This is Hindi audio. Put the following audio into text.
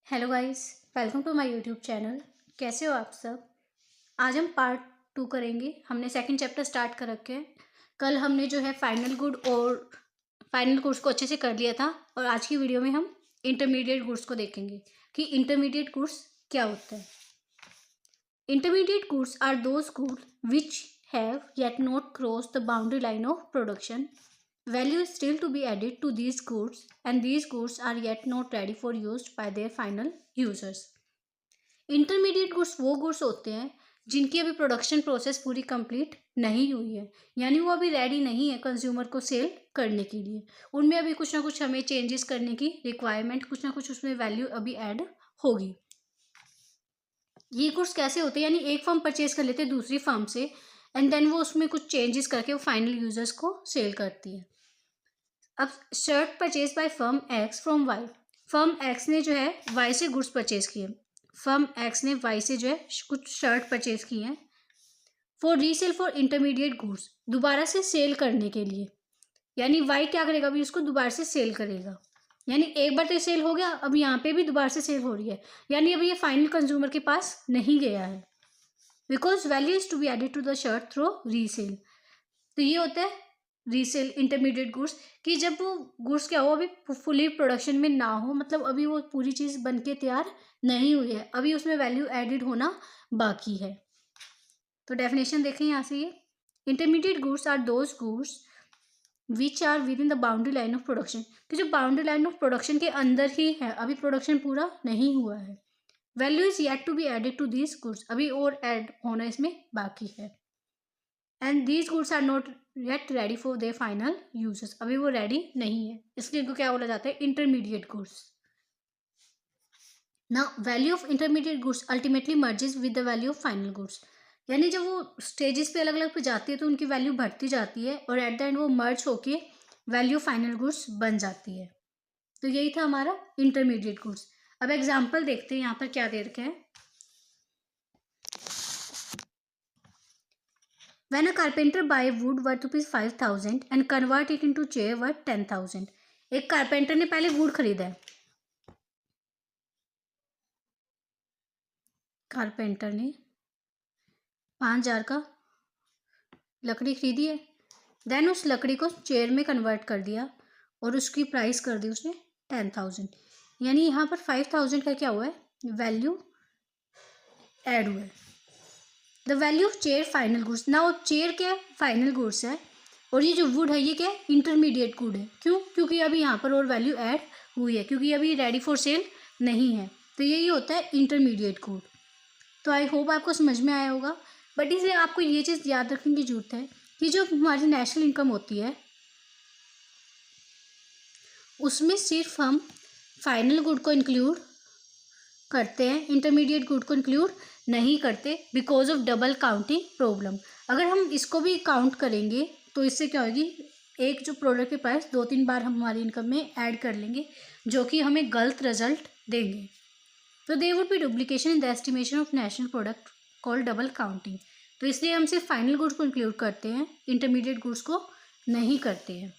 Hello guys, welcome to my YouTube channel. कैसे हो आप सब। आज हम पार्ट 2 करेंगे। हमने सेकंड चैप्टर स्टार्ट कर रखे हैं। कल हमने जो है फाइनल गुड और फाइनल गुड्स को अच्छे से कर लिया था और आज की वीडियो में हम इंटरमीडिएट गुड्स को देखेंगे कि इंटरमीडिएट गुड्स क्या होता है। Intermediate goods are those goods which have yet not cross the boundary line of production. Value is still to be added to these goods and these goods are yet not ready for use by their final users. Intermediate goods वो goods होते हैं जिनकी अभी प्रोडक्शन प्रोसेस पूरी कंप्लीट नहीं हुई है, यानी वो अभी रेडी नहीं है कंज्यूमर को सेल करने के लिए। उनमें अभी कुछ ना कुछ हमें चेंजेस करने की रिक्वायरमेंट, कुछ ना कुछ उसमें वैल्यू अभी ऐड होगी। ये गुड्स कैसे होते हैं, यानी एक फर्म परचेज कर लेते हैं दूसरी फर्म से एंड देन वो उसमें कुछ चेंजेस करके वो फाइनल यूजर्स को सेल करती है। अब shirt purchase by firm X from Y. Firm X ने जो है वाई से गुड्स परचेज किए। फर्म एक्स ने वाई से जो है कुछ शर्ट परचेज किए हैं for resale for intermediate goods, दोबारा से सेल करने के लिए। यानी वाई क्या करेगा, अभी उसको दोबारा से सेल करेगा। यानी एक बार तो सेल हो गया, अब यहाँ पे भी दोबारा से सेल हो रही है, यानी अभी ये फाइनल कंज्यूमर के पास नहीं गया है। Because value is to be added to the shirt through resale. तो ये होता है रीसेल इंटरमीडिएट गुड्स कि जब वो गुड्स क्या हो अभी फुली प्रोडक्शन में ना हो, मतलब अभी वो पूरी चीज़ बन के तैयार नहीं हुई है, अभी उसमें वैल्यू एडिड होना बाकी है। तो डेफिनेशन देखें यहाँ से, ये intermediate goods are those goods which are within the boundary line of production, कि जो बाउंड्री लाइन ऑफ प्रोडक्शन के अंदर ही है, अभी प्रोडक्शन पूरा नहीं हुआ है। Value is yet to be added to these goods, अभी और ऐड होना इसमें बाकी है। And these goods are not yet ready for their final users, अभी वो रेडी नहीं है, इसलिए इनको क्या बोला जाता है, intermediate goods. Now value of intermediate goods ultimately merges with the value of final goods, यानी जब वो स्टेजेस पे अलग अलग पे जाती है तो उनकी वैल्यू बढ़ती जाती है और एट द एंड वो मर्ज होके वैल्यू फाइनल गुड्स बन जाती है। तो यही था हमारा इंटरमीडिएट गुड्स। अब एग्जाम्पल देखते हैं यहाँ पर क्या दे रखे हैं। When a carpenter buy wood worth ₹5,000 and convert it into chair worth 10,000, एक कारपेंटर ने पहले वुड खरीदा है। कारपेंटर ने 5,000 का लकड़ी खरीदी है, देन उस लकड़ी को चेयर में कन्वर्ट कर दिया और उसकी प्राइस कर दी उसने 10,000, यानी यहाँ पर 5,000 का क्या हुआ है, वैल्यू ऐड हुआ है। The value of chair final goods, ना चेयर क्या फाइनल गुड्स है और ये जो वुड है ये क्या इंटरमीडिएट गुड है। क्यों, क्योंकि अभी यहाँ पर और वैल्यू ऐड हुई है, क्योंकि अभी रेडी फॉर सेल नहीं है। तो यही होता है इंटरमीडिएट गुड। तो आई होप आपको समझ में आया होगा, बट इसलिए आपको ये चीज़ याद रखने की जरूरत है कि जो हमारी नेशनल इनकम होती है उसमें सिर्फ हम फाइनल गुड को इंक्लूड करते हैं, इंटरमीडिएट गुड को इंक्लूड नहीं करते because of double counting problem. अगर हम इसको भी काउंट करेंगे तो इससे क्या होगी, एक जो प्रोडक्ट के प्राइस 2-3 बार हम हमारी इनकम में ऐड कर लेंगे जो कि हमें गलत रिजल्ट देंगे। तो there would be duplication in the estimation of national product called double counting. तो इसलिए हम सिर्फ फाइनल गुड्स को इंक्लूड करते हैं, इंटरमीडिएट गुड्स को नहीं करते हैं।